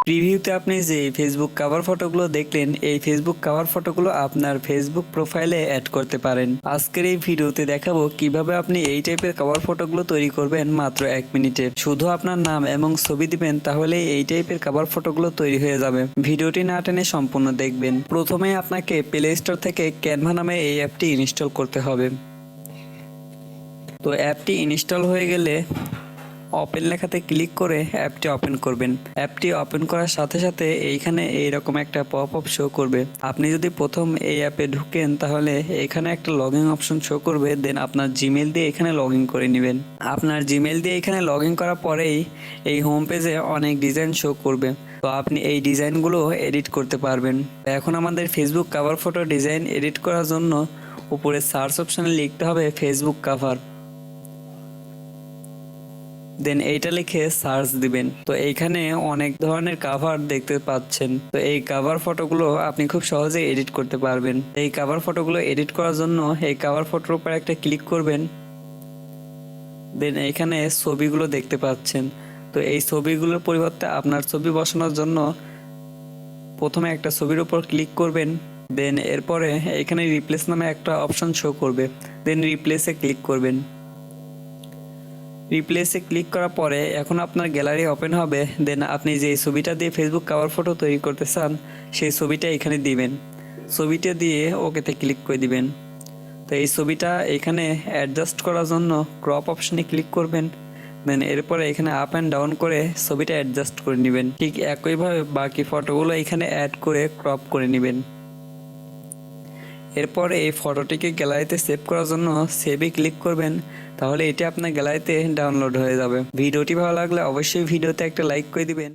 প্রিভিউতে আপনি যে Facebook cover ফটোগুলো দেখলেন, এই ফেসবুক কভার ফটোগুলো আপনার ফেসবুক প্রোফাইলে অ্যাড করতে পারেন। আজকের এই ভিডিওতে দেখাবো কিভাবে আপনি এই টাইপের কভার ফটোগুলো তৈরি করবেন মাত্র 1 মিনিটে। শুধু আপনার নাম এবং ছবি দিবেন, তাহলে এই টাইপের কভার ফটোগুলো তৈরি হয়ে যাবে। ভিডিওটি না টেনে সম্পূর্ণ দেখবেন। প্রথমে আপনাকে প্লে স্টোর থেকে ক্যানভা নামে এই অ্যাপটি ইনস্টল করতে হবে। তো অ্যাপটি ইনস্টল হয়ে গেলে ওপেন লেখাতে ক্লিক করে অ্যাপটি ওপেন করবেন। অ্যাপটি ওপেন করার সাথে সাথে এইখানে এইরকম একটা পপ আপ শো করবে। আপনি যদি প্রথম এই অ্যাপে ঢুকেন, তাহলে এখানে একটা লগ ইন অপশন শো করবে। দেন আপনার জিমেল দিয়ে এখানে লগ ইন করে নেবেন। আপনার জিমেল দিয়ে এখানে লগ ইন করার পরেই এই হোম পেজে অনেক ডিজাইন শো করবে। তো আপনি এই ডিজাইনগুলো এডিট করতে পারবেন। এখন আমাদের Facebook cover photo design edit করার জন্য উপরে সার্চ অপশানে লিখতে হবে ফেসবুক কভার। দেন এইটা লিখে সার্চ দিবেন। তো এইখানে অনেক ধরনের কভার দেখতে পাচ্ছেন। তো এই কভার ফটোগুলো আপনি খুব সহজে এডিট করতে পারবেন। এই কভার ফটোগুলো এডিট করার জন্য এই কভার ফটোর উপর একটা ক্লিক করবেন। দেন এইখানে ছবিগুলো দেখতে পাচ্ছেন। তো এই ছবিগুলোর পরিবর্তে আপনার ছবি বসানোর জন্য প্রথমে একটা ছবির উপর ক্লিক করবেন। দেন এরপরে এখানে রিপ্লেস নামে একটা অপশন শো করবে। দেন রিপ্লেসে ক্লিক করবেন। রিপ্লেসে ক্লিক করার পরে এখন আপনার গ্যালারি ওপেন হবে। দেন আপনি যে ছবিটা দিয়ে ফেসবুক কভার ফটো তৈরি করতে চান, সেই ছবিটা এখানে দিবেন। ছবিটা দিয়ে ওকেতে ক্লিক করে দিবেন। তো এই ছবিটা এখানে অ্যাডজাস্ট করার জন্য ক্রপ অপশনে ক্লিক করবেন। দেন এরপরে এখানে আপ অ্যান্ড ডাউন করে ছবিটা অ্যাডজাস্ট করে নেবেন। ঠিক একইভাবে বাকি ফটোগুলো এখানে অ্যাড করে ক্রপ করে নেবেন। এরপর এই ফটোটিকে গ্যালারিতে সেভ করার জন্য সেভে ক্লিক করবেন। তাহলে এটি আপনার গ্যালারিতে ডাউনলোড হয়ে যাবে। ভিডিওটি ভালো লাগলে অবশ্যই ভিডিওতে একটা লাইক করে দিবেন।